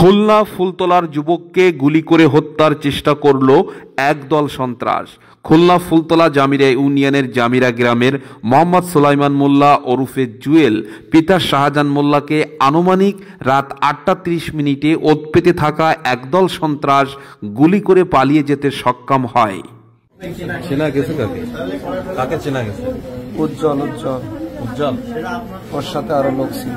খুলনা ফুলতলার যুবককে গুলি করে হত্যার চেষ্টা করল একদল সন্ত্রাস। খুলনা ফুলতলা জামিরা ইউনিয়নের জামিরা গ্রামের মোহাম্মদ সুলাইমান মোল্লা ওরফে জুয়েল পিতা শাহজাহান মোল্লাকে আনুমানিক রাত ৮টা ৩০ ওত পেতে থাকা একদল সন্ত্রাস গুলি করে পালিয়ে যেতে সক্ষম হয়। চেনা গেছে কাকে চেনা গেছে? উজ্জ্বল ওর সাথে আরো লোক ছিল।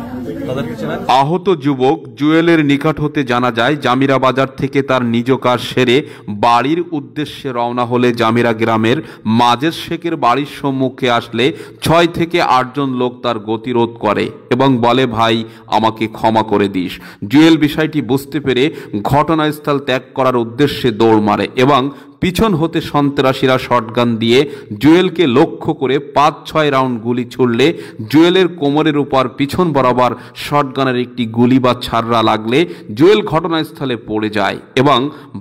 আহত যুবক জুয়েলের নিকট হতে জানা যায়, জামিরা বাজার থেকে তার নিজ কাজ সেরে বাড়ির উদ্দেশ্যে রওনা হলে জামিরা গ্রামের মাজেদ শেখের বাড়ির সম্মুখে আসলে ৬ থেকে ৮ জন লোক তার গতিরোধ করে এবং বলে, ভাই আমাকে ক্ষমা করে দিস। জুয়েল বিষয়টি বুঝতে পেরে ঘটনাস্থল ত্যাগ করার উদ্দেশ্যে দৌড় মারে এবং পিছন হতে সন্ত্রাসীরা শটগান দিয়ে জুয়েলকে লক্ষ্য করে ৫-৬ রাউন্ড গুলি ছুড়লে জুয়েলের কোমরের উপর পিছন বরাবর শটগানের একটি গুলি বা ছাররা লাগলে জুয়েল ঘটনাস্থলে পড়ে যায় এবং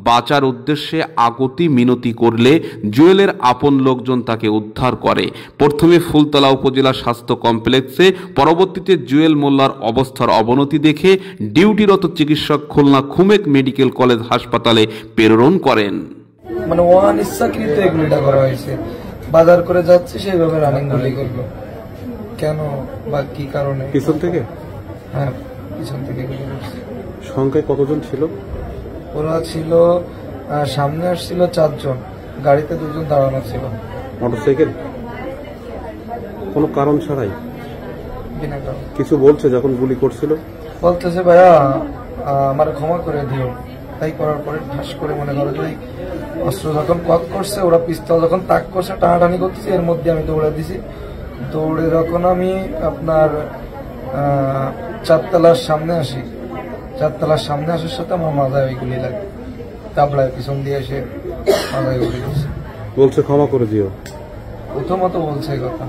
বাঁচার উদ্দেশ্যে আগতি মিনতি করলে জুয়েলের আপন লোকজন তাকে উদ্ধার করে। প্রথমে ফুলতলা উপজেলা স্বাস্থ্য কমপ্লেক্সে, পরবর্তীতে জুয়েল মোল্লার অবস্থার অবনতি দেখে ডিউটিরত চিকিৎসক খুলনা খুমেক মেডিকেল কলেজ হাসপাতালে প্রেরণ করেন। মানে ইচ্ছাকৃত এগুলিটা করা হয়েছে। বাজার করে যাচ্ছে সেইভাবে রানিং গুলি করলো। কেন বা কি কারণে? পিছন থেকে? হ্যাঁ, পিছন থেকে গুলি করছে। সংখ্যায় কতজন ছিল? ওরা ছিল, সামনে আসছিল ৪ জন, গাড়িতে 2 জন দাঁড়ানো ছিল। মোটরসাইকেল? কোনো কারণ ছাড়াই? বিনা কারণ। কিছু বলছে যখন গুলি করছিল? বলতেছে, ভাইয়া আমার ক্ষমা করে দিও। তাই করার পরে ঠাস করে মনে করো যে অস্ত্র যখন কক করছে, ওরা পিস্তল যখন তাক করছে, টানাটানি করতেছে, এর মধ্যে আমি দৌড়ে দিছি। দৌড়ে যখন আমি আপনার 4 তলার সামনে আসি, 4 তলার সামনে আসার সাথে আমার মাথায় ওই গুলি লাগে। তাবলায় পিছন দিয়ে এসে মাথায় গুলি করছে। বলছে ক্ষমা করে দিও। প্রথমত বলছে এই কথা।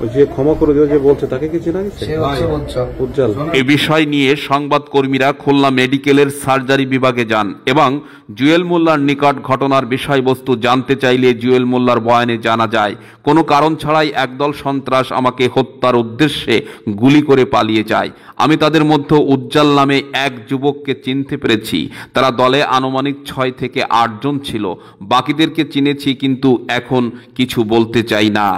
ওই যে ক্ষমা করে দিও যে বলছে, তাকে কি চেনা গেছে? সে হচ্ছে উজ্জ্বল। এ বিষয় নিয়ে সংবাদকর্মীরা খুলনা মেডিকেলের সার্জারি বিভাগে যান এবং জুয়েল মোল্লার নিকট ঘটনার বিষয়বস্তু জানতে চাইলে জুয়েল মোল্লার বয়ানে জানা যায়, কোনো কারণ ছাড়াই একদল সন্ত্রাস আমাকে হত্যার উদ্দেশ্যে গুলি করে পালিয়ে যায়। আমি তাদের মধ্যে উজ্জ্বল নামে এক যুবককে চিনতে পেরেছি। তারা দলে আনুমানিক ৬ থেকে ৮ জন ছিল। বাকিদেরকে চিনেছি, কিন্তু এখন কিছু বলতে চাই না।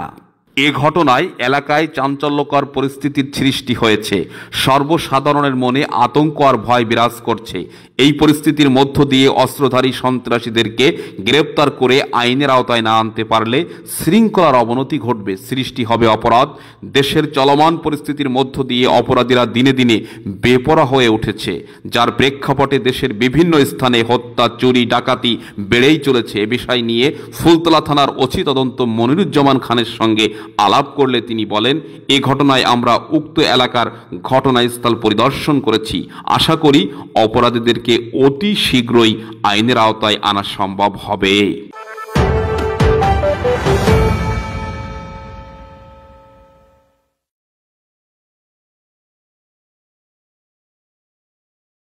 এ ঘটনায় এলাকায় চাঞ্চল্যকর পরিস্থিতির সৃষ্টি হয়েছে। সর্বসাধারণের মনে আতঙ্ক আর ভয় বিরাজ করছে। এই পরিস্থিতির মধ্য দিয়ে অস্ত্রধারী সন্ত্রাসীদেরকে গ্রেপ্তার করে আইনের আওতায় না আনতে পারলে শৃঙ্খলার অবনতি ঘটবে, সৃষ্টি হবে অপরাধ। দেশের চলমান পরিস্থিতির মধ্য দিয়ে অপরাধীরা দিনে দিনে বেপরোয়া হয়ে উঠেছে, যার প্রেক্ষাপটে দেশের বিভিন্ন স্থানে হত্যা, চুরি, ডাকাতি বেড়েই চলেছে। এ বিষয় নিয়ে ফুলতলা থানার ওসি তদন্ত মনিরুজ্জামান খানের সঙ্গে আলাপ করলে তিনি বলেন, এ ঘটনায় আমরা উক্ত এলাকার ঘটনাস্থল পরিদর্শন করেছি। আশা করি অপরাধীদেরকে অতি শীঘ্রই আইনের আওতায় আনা সম্ভব হবে।